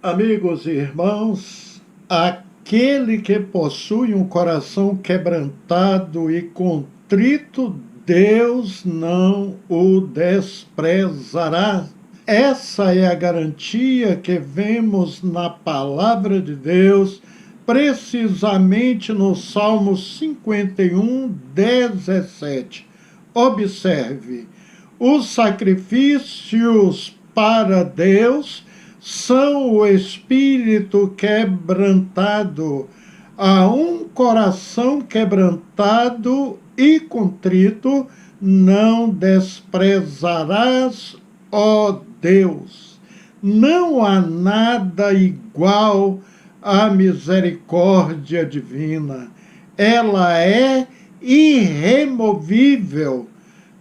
Amigos e irmãos, aquele que possui um coração quebrantado e contrito, Deus não o desprezará. Essa é a garantia que vemos na palavra de Deus, precisamente no Salmo 51, 17. Observe, os sacrifícios para Deus são o espírito quebrantado. A um coração quebrantado e contrito não desprezarás, ó Deus. Não há nada igual à misericórdia divina. Ela é irremovível,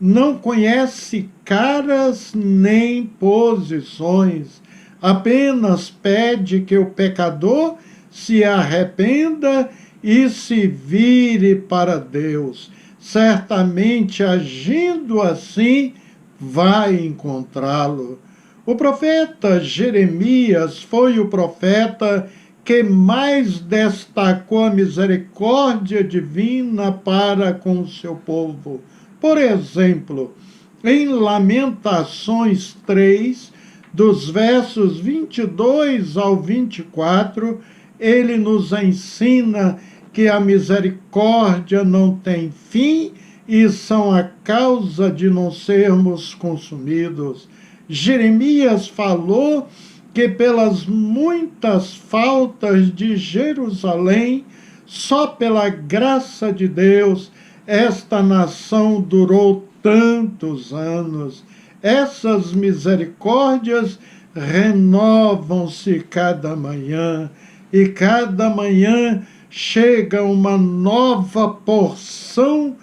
não conhece caras nem posições. Apenas pede que o pecador se arrependa e se vire para Deus. Certamente, agindo assim, vai encontrá-lo. O profeta Jeremias foi o profeta que mais destacou a misericórdia divina para com o seu povo. Por exemplo, em Lamentações 3, dos versos 22 ao 24, ele nos ensina que a misericórdia não tem fim e são a causa de não sermos consumidos. Jeremias falou que pelas muitas faltas de Jerusalém, só pela graça de Deus, esta nação durou tantos anos. Essas misericórdias renovam-se cada manhã, e cada manhã chega uma nova porção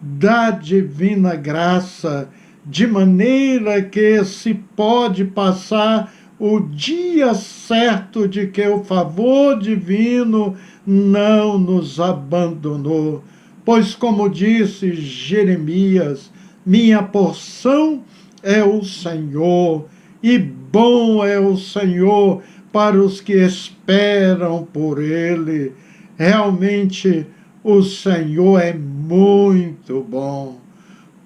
da divina graça, de maneira que se pode passar o dia certo de que o favor divino não nos abandonou. Pois, como disse Jeremias, minha porção é o Senhor, e bom é o Senhor para os que esperam por Ele. Realmente, o Senhor é muito bom.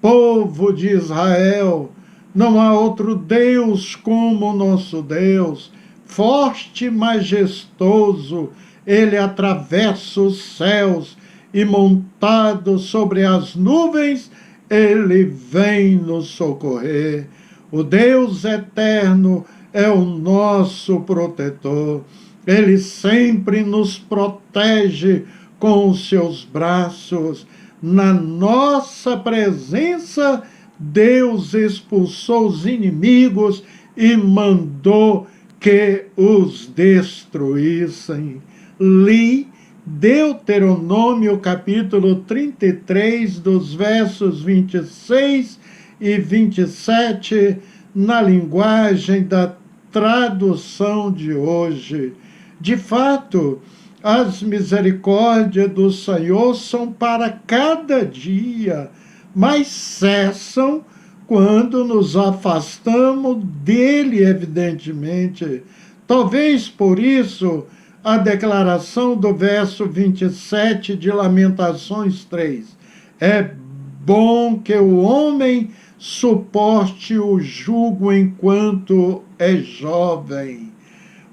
Povo de Israel, não há outro Deus como o nosso Deus, forte e majestoso. Ele atravessa os céus e, montado sobre as nuvens, ele vem nos socorrer. O Deus eterno é o nosso protetor. Ele sempre nos protege com os seus braços. Na nossa presença, Deus expulsou os inimigos e mandou que os destruíssem. Li Deuteronômio capítulo 33, dos versos 26 e 27, na linguagem da tradução de hoje. De fato, as misericórdias do Senhor são para cada dia, mas cessam quando nos afastamos dele, evidentemente. Talvez por isso a declaração do verso 27 de Lamentações 3. É bom que o homem suporte o jugo enquanto é jovem.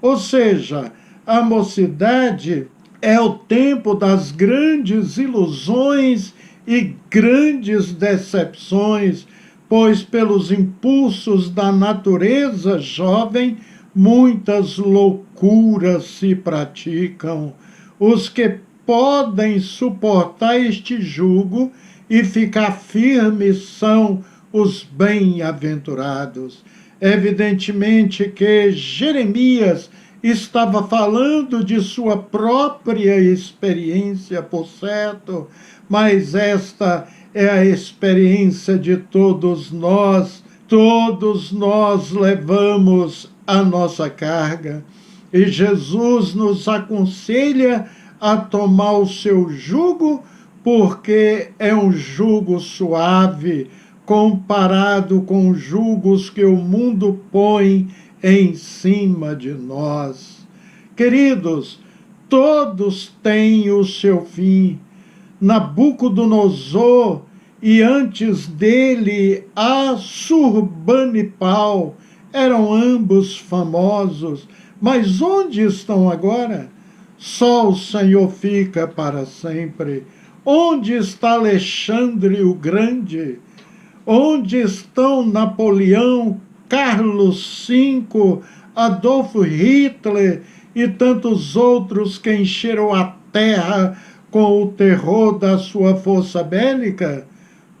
Ou seja, a mocidade é o tempo das grandes ilusões e grandes decepções, pois pelos impulsos da natureza jovem, muitas loucuras se praticam. Os que podem suportar este jugo e ficar firmes são os bem-aventurados. Evidentemente que Jeremias estava falando de sua própria experiência, por certo, mas esta é a experiência de todos nós Todos nós levamos a nossa carga e Jesus nos aconselha a tomar o seu jugo, porque é um jugo suave comparado com os jugos que o mundo põe em cima de nós. Queridos, todos têm o seu fim. Nabucodonosor e antes dele Assurbanipal eram ambos famosos, mas onde estão agora? Só o Senhor fica para sempre. Onde está Alexandre o Grande? Onde estão Napoleão, Carlos V, Adolfo Hitler e tantos outros que encheram a terra com o terror da sua força bélica?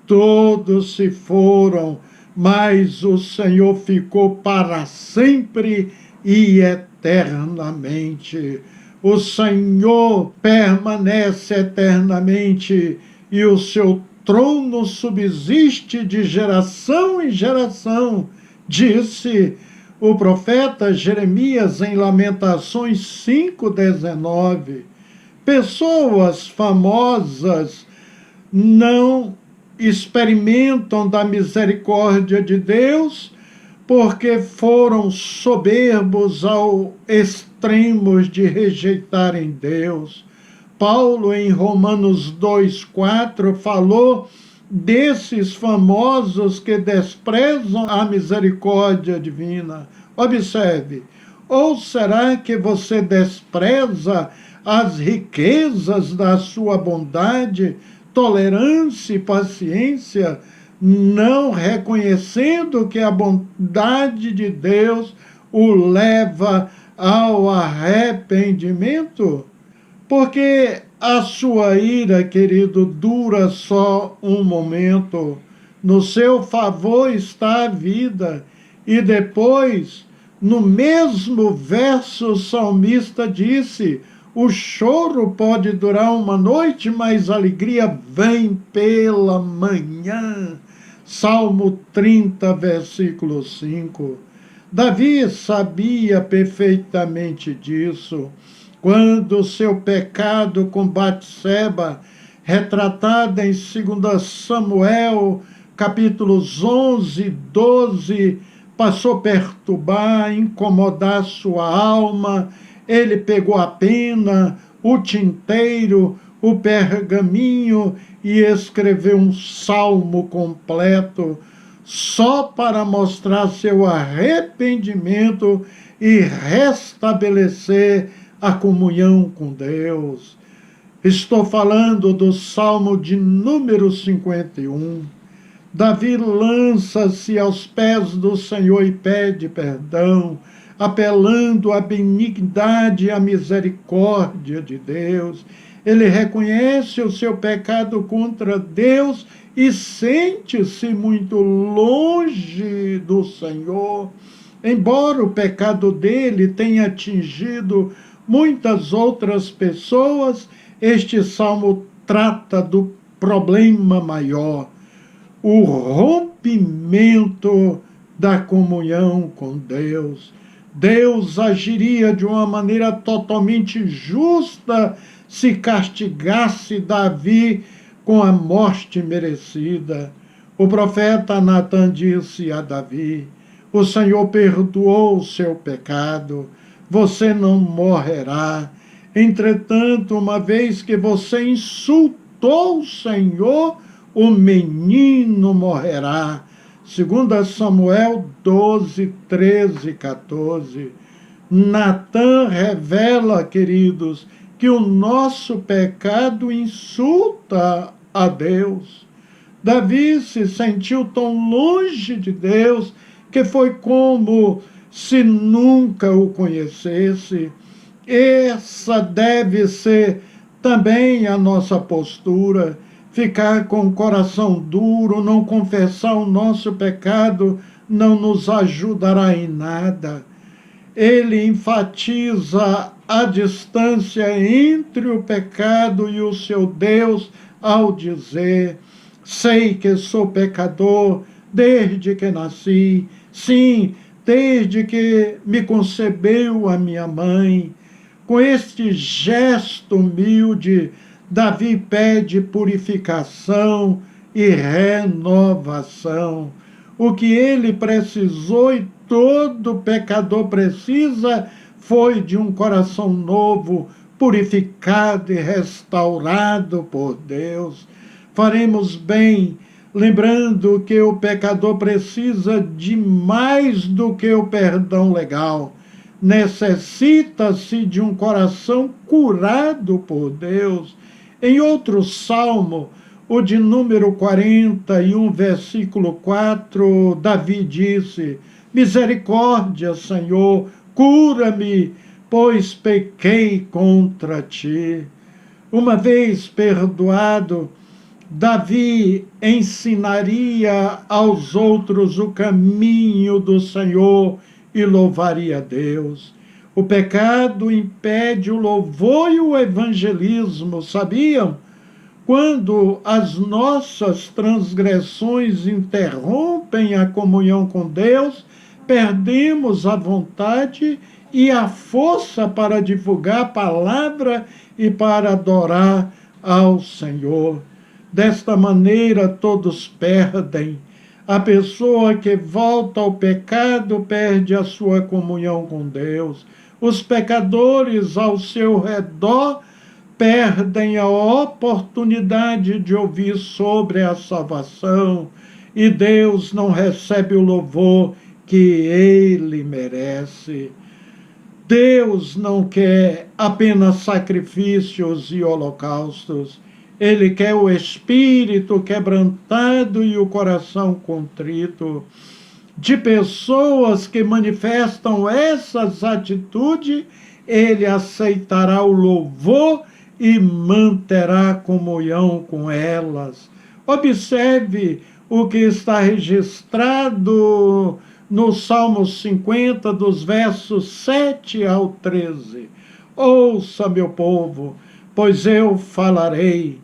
Todos se foram, mas o Senhor ficou para sempre e eternamente. O Senhor permanece eternamente e o seu trono subsiste de geração em geração, disse o profeta Jeremias em Lamentações 5,19. Pessoas famosas não experimentam da misericórdia de Deus porque foram soberbos ao extremos de rejeitarem Deus. Paulo, em Romanos 2,4, falou desses famosos que desprezam a misericórdia divina. Observe, ou será que você despreza as riquezas da sua bondade, tolerância e paciência, não reconhecendo que a bondade de Deus o leva ao arrependimento? Porque a sua ira, querido, dura só um momento. No seu favor está a vida. E depois, no mesmo verso, o salmista disse: o choro pode durar uma noite, mas a alegria vem pela manhã. Salmo 30, versículo 5. Davi sabia perfeitamente disso. Quando seu pecado com Batseba, retratada em 2 Samuel, capítulos 11 e 12, passou a perturbar, incomodar sua alma, ele pegou a pena, o tinteiro, o pergaminho e escreveu um salmo completo, só para mostrar seu arrependimento e restabelecer a comunhão com Deus. Estou falando do Salmo de número 51. Davi lança-se aos pés do Senhor e pede perdão, apelando à benignidade e à misericórdia de Deus. Ele reconhece o seu pecado contra Deus e sente-se muito longe do Senhor. Embora o pecado dele tenha atingido muitas outras pessoas, este salmo trata do problema maior, o rompimento da comunhão com Deus. Deus agiria de uma maneira totalmente justa se castigasse Davi com a morte merecida. O profeta Natan disse a Davi: o Senhor perdoou o seu pecado, você não morrerá. Entretanto, uma vez que você insultou o Senhor, o menino morrerá. 2 Samuel 12, 13 e 14. Natan revela, queridos, que o nosso pecado insulta a Deus. Davi se sentiu tão longe de Deus que foi como se nunca o conhecesse. Essa deve ser também a nossa postura. Ficar com o coração duro, não confessar o nosso pecado, não nos ajudará em nada. Ele enfatiza a distância entre o pecado e o seu Deus ao dizer: sei que sou pecador, desde que nasci, sim, desde que me concebeu a minha mãe. Com este gesto humilde, Davi pede purificação e renovação. O que ele precisou e todo pecador precisa foi de um coração novo, purificado e restaurado por Deus. Faremos bem, lembrando que o pecador precisa de mais do que o perdão legal. Necessita-se de um coração curado por Deus. Em outro salmo, o de número 41, versículo 4, Davi disse: misericórdia, Senhor, cura-me, pois pequei contra ti. Uma vez perdoado, Davi ensinaria aos outros o caminho do Senhor e louvaria a Deus. O pecado impede o louvor e o evangelismo, sabiam? Quando as nossas transgressões interrompem a comunhão com Deus, perdemos a vontade e a força para divulgar a palavra e para adorar ao Senhor. Desta maneira, todos perdem. A pessoa que volta ao pecado perde a sua comunhão com Deus. Os pecadores ao seu redor perdem a oportunidade de ouvir sobre a salvação e Deus não recebe o louvor que ele merece. Deus não quer apenas sacrifícios e holocaustos. Ele quer o espírito quebrantado e o coração contrito. De pessoas que manifestam essas atitudes, ele aceitará o louvor e manterá comunhão com elas. Observe o que está registrado no Salmo 50, dos versos 7 ao 13. Ouça, meu povo, pois eu falarei.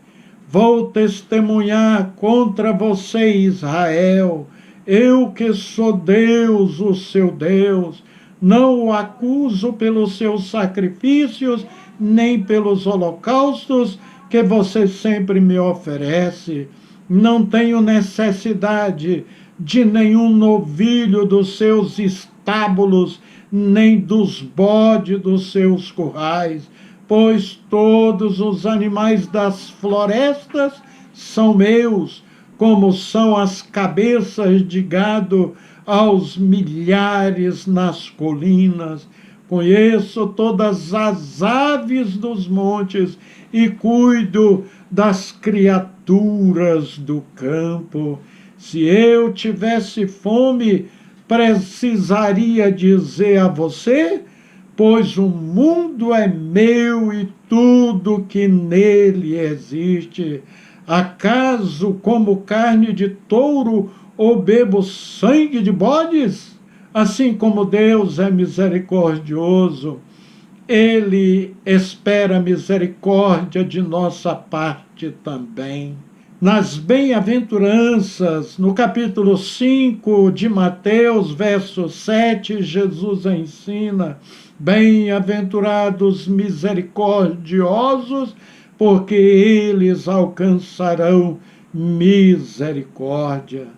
Vou testemunhar contra você, Israel. Eu que sou Deus, o seu Deus. Não o acuso pelos seus sacrifícios, nem pelos holocaustos que você sempre me oferece. Não tenho necessidade de nenhum novilho dos seus estábulos, nem dos bodes dos seus currais, pois todos os animais das florestas são meus, como são as cabeças de gado aos milhares nas colinas. Conheço todas as aves dos montes e cuido das criaturas do campo. Se eu tivesse fome, precisaria dizer a você, pois o mundo é meu e tudo que nele existe. Acaso como carne de touro ou bebo sangue de bodes? Assim como Deus é misericordioso, Ele espera misericórdia de nossa parte também. Nas bem-aventuranças, no capítulo 5 de Mateus, verso 7, Jesus ensina: bem-aventurados misericordiosos, porque eles alcançarão misericórdia.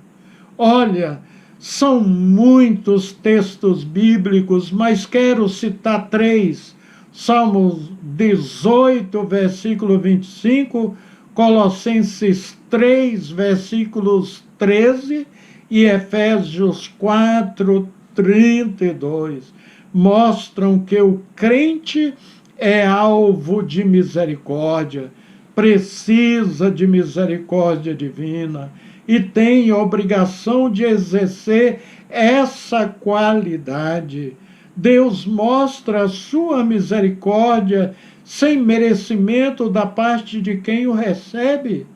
Olha, são muitos textos bíblicos, mas quero citar 3. Salmos 18, versículo 25, Colossenses 3, versículos 13 e Efésios 4, 32. Mostram que o crente é alvo de misericórdia, precisa de misericórdia divina e tem a obrigação de exercer essa qualidade. Deus mostra a sua misericórdia sem merecimento da parte de quem o recebe.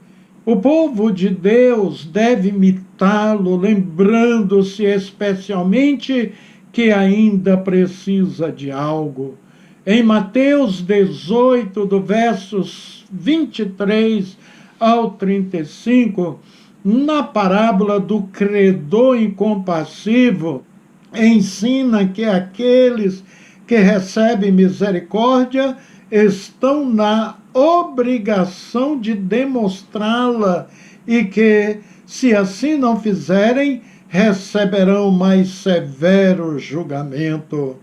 O povo de Deus deve imitá-lo, lembrando-se especialmente que ainda precisa de algo. Em Mateus 18, do versos 23 ao 35, na parábola do credor incompassivo, ensina que aqueles que recebem misericórdia estão na obrigação de demonstrá-la e que, se assim não fizerem, receberão mais severo julgamento.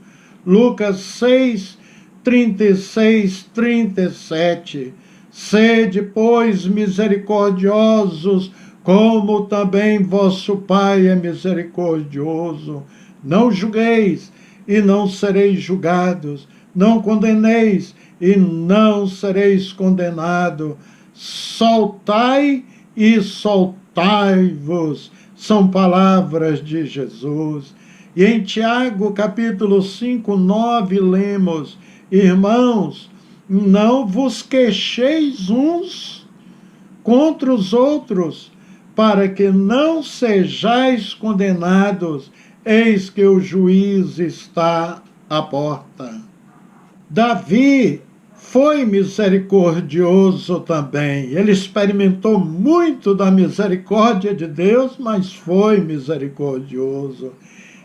Lucas 6, 36, 37. Sede, pois, misericordiosos, como também vosso Pai é misericordioso. Não julgueis, e não sereis julgados. Não condeneis, e não sereis condenados. Soltai e soltai-vos. São palavras de Jesus. E em Tiago, capítulo 5, 9, lemos: irmãos, não vos queixeis uns contra os outros, para que não sejais condenados. Eis que o juiz está à porta. Davi foi misericordioso também. Ele experimentou muito da misericórdia de Deus, mas foi misericordioso.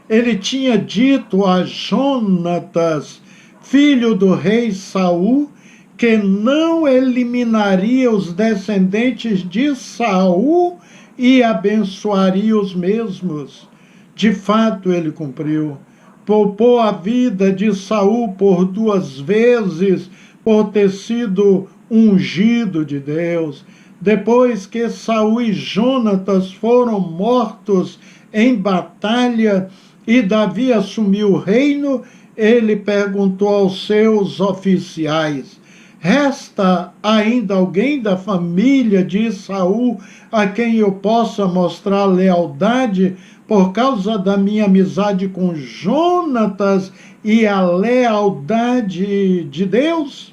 Ele tinha dito a Jonatas, filho do rei Saul, que não eliminaria os descendentes de Saul e abençoaria os mesmos. De fato, ele cumpriu. Poupou a vida de Saul por 2 vezes, por ter sido ungido de Deus. Depois que Saul e Jonatas foram mortos em batalha e Davi assumiu o reino, ele perguntou aos seus oficiais: resta ainda alguém da família de Saul a quem eu possa mostrar lealdade por causa da minha amizade com Jonatas e a lealdade de Deus?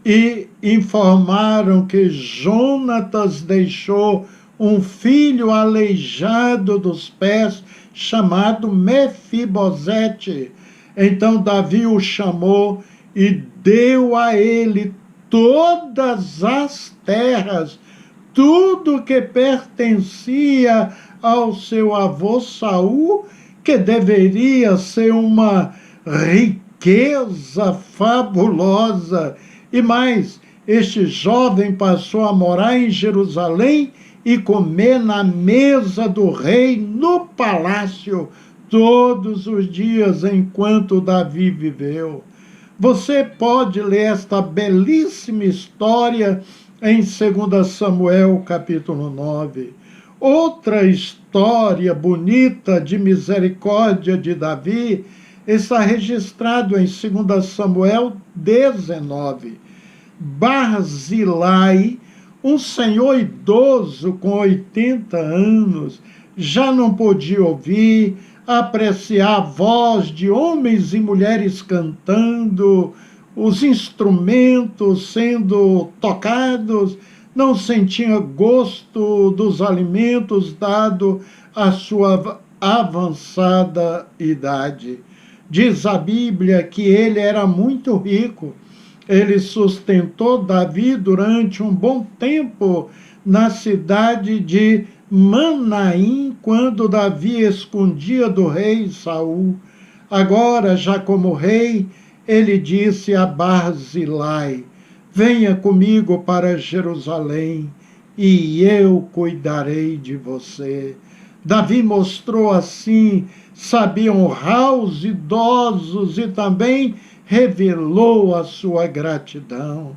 E informaram que Jonatas deixou um filho aleijado dos pés, chamado Mefibosete. Então Davi o chamou e deu a ele todas as terras, tudo que pertencia ao seu avô Saul, que deveria ser uma riqueza fabulosa. E mais, este jovem passou a morar em Jerusalém e comer na mesa do rei no palácio todos os dias enquanto Davi viveu. Você pode ler esta belíssima história em 2 Samuel, capítulo 9. Outra história bonita de misericórdia de Davi está registrado em 2 Samuel 19. Barzilai, um senhor idoso com 80 anos, já não podia ouvir, apreciar a voz de homens e mulheres cantando, os instrumentos sendo tocados, não sentia gosto dos alimentos dado à sua avançada idade. Diz a Bíblia que ele era muito rico. Ele sustentou Davi durante um bom tempo na cidade de Manaim, quando Davi escondia do rei Saul. Agora, já como rei, ele disse a Barzilai: venha comigo para Jerusalém, e eu cuidarei de você. Davi mostrou assim, sabia honrar os idosos e também revelou a sua gratidão.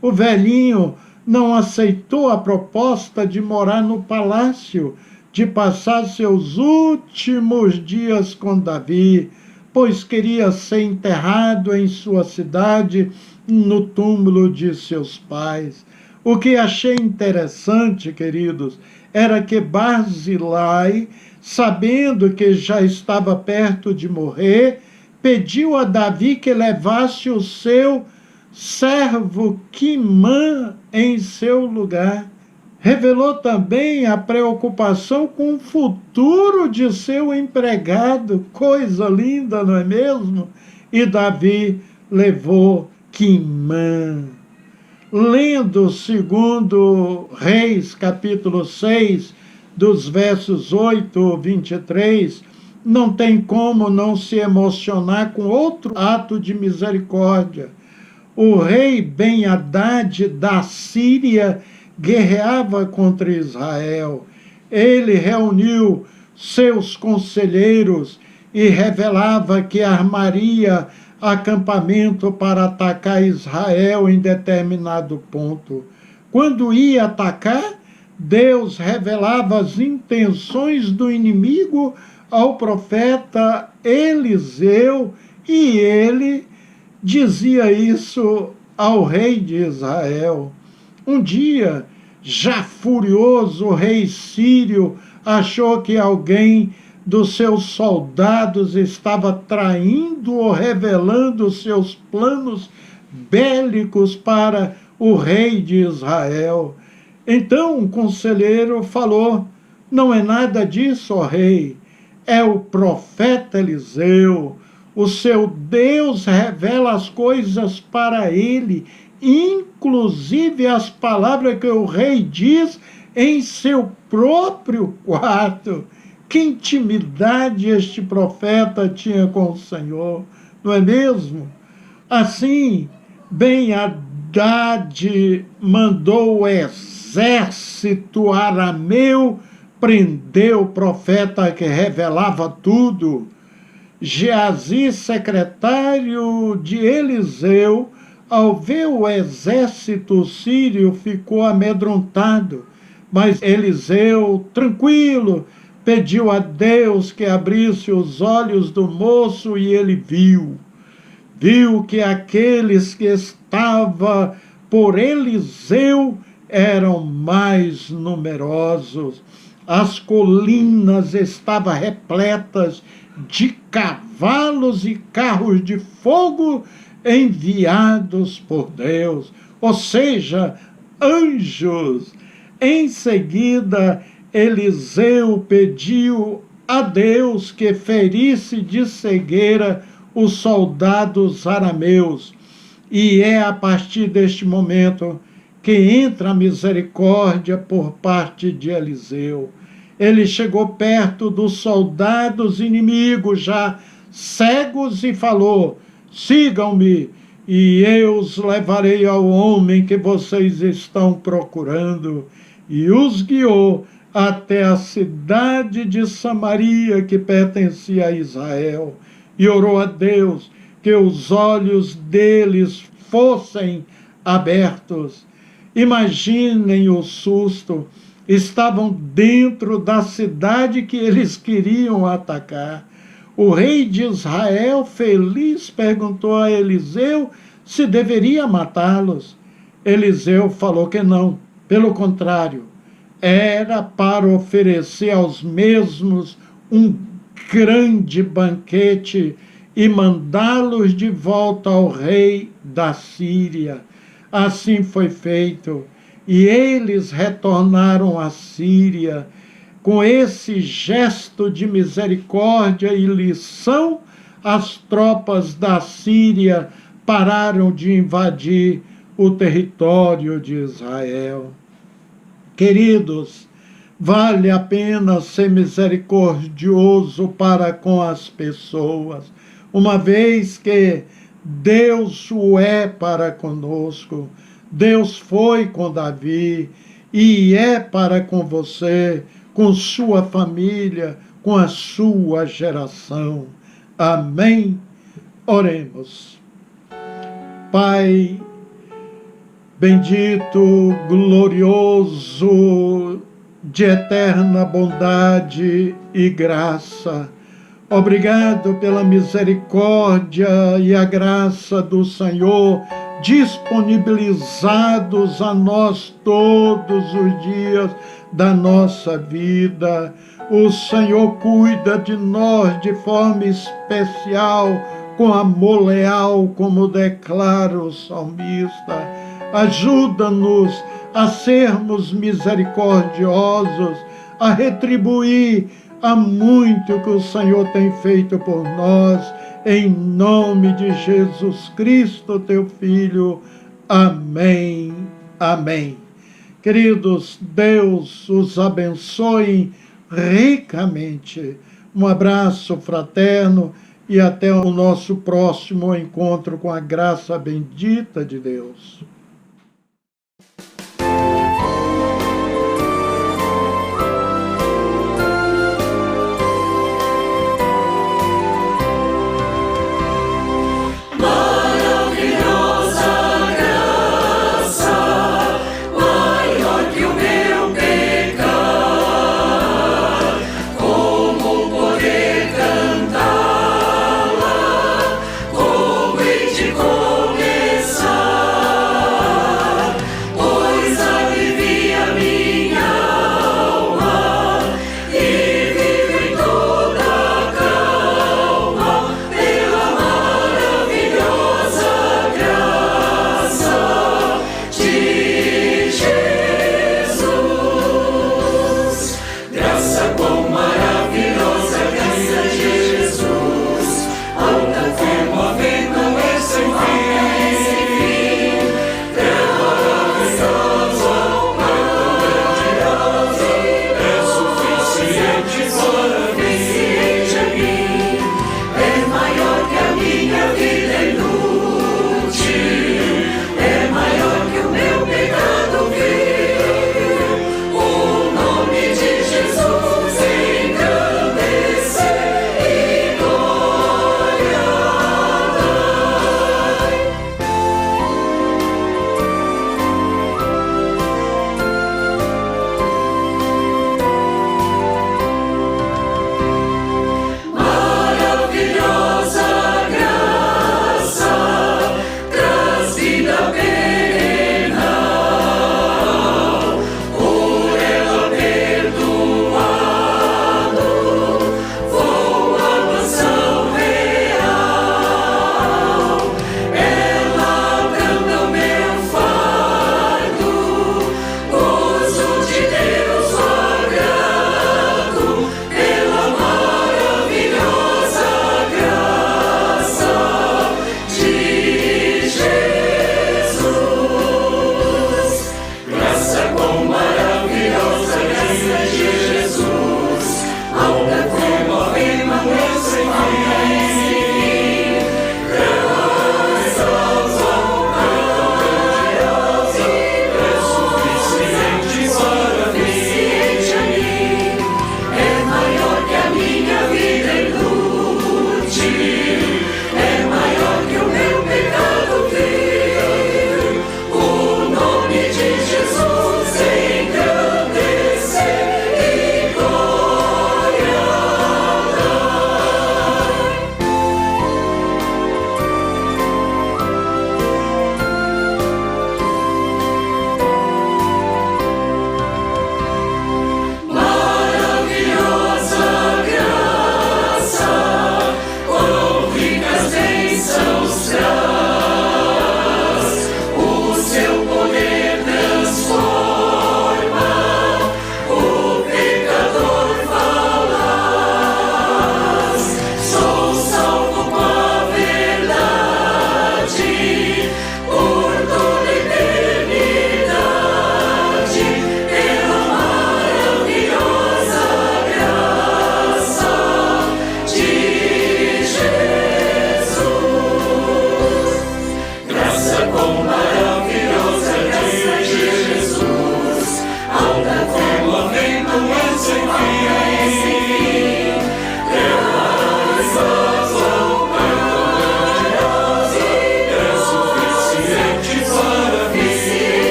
O velhinho não aceitou a proposta de morar no palácio, de passar seus últimos dias com Davi, pois queria ser enterrado em sua cidade, no túmulo de seus pais. O que achei interessante, queridos, era que Barzilai, sabendo que já estava perto de morrer, pediu a Davi que levasse o seu servo Quimã em seu lugar. Revelou também a preocupação com o futuro de seu empregado. Coisa linda, não é mesmo? E Davi levou Quimã. Lendo 2 Reis, capítulo 6, dos versos 8, 23, não tem como não se emocionar com outro ato de misericórdia. O rei Ben-Hadad da Síria guerreava contra Israel. Ele reuniu seus conselheiros e revelava que armaria acampamento para atacar Israel em determinado ponto. Quando ia atacar, Deus revelava as intenções do inimigo ao profeta Eliseu e ele dizia isso ao rei de Israel. Um dia, já furioso, o rei sírio achou que alguém dos seus soldados estava traindo ou revelando seus planos bélicos para o rei de Israel. Então um conselheiro falou: não é nada disso, ó rei, é o profeta Eliseu. O seu Deus revela as coisas para ele, inclusive as palavras que o rei diz em seu próprio quarto. Que intimidade este profeta tinha com o Senhor, não é mesmo? Assim, Ben-Hadad mandou o exército arameu prender o profeta que revelava tudo. Geazi, secretário de Eliseu, ao ver o exército sírio, ficou amedrontado. Mas Eliseu, tranquilo, pediu a Deus que abrisse os olhos do moço e ele viu. Viu que aqueles que estavam por Eliseu eram mais numerosos. As colinas estavam repletas de cavalos e carros de fogo enviados por Deus, ou seja, anjos. Em seguida, Eliseu pediu a Deus que ferisse de cegueira os soldados arameus. E é a partir deste momento que entra a misericórdia por parte de Eliseu. Ele chegou perto dos soldados inimigos já cegos e falou: sigam-me e eu os levarei ao homem que vocês estão procurando. E os guiou até a cidade de Samaria, que pertencia a Israel, e orou a Deus que os olhos deles fossem abertos. Imaginem o susto. Estavam dentro da cidade que eles queriam atacar. O rei de Israel, feliz, perguntou a Eliseu se deveria matá-los. Eliseu falou que não, pelo contrário, era para oferecer aos mesmos um grande banquete e mandá-los de volta ao rei da Síria. Assim foi feito. E eles retornaram à Síria. Com esse gesto de misericórdia e lição, as tropas da Síria pararam de invadir o território de Israel. Queridos, vale a pena ser misericordioso para com as pessoas, uma vez que Deus o é para conosco. Deus foi com Davi e é para com você, com sua família, com a sua geração. Amém? Oremos. Pai bendito, glorioso, de eterna bondade e graça, obrigado pela misericórdia e a graça do Senhor disponibilizados a nós todos os dias da nossa vida. O Senhor cuida de nós de forma especial, com amor leal, como declara o salmista. Ajuda-nos a sermos misericordiosos, a retribuir a muito que o Senhor tem feito por nós, em nome de Jesus Cristo, teu Filho. Amém. Amém. Queridos, Deus os abençoe ricamente. Um abraço fraterno e até o nosso próximo encontro com a graça bendita de Deus.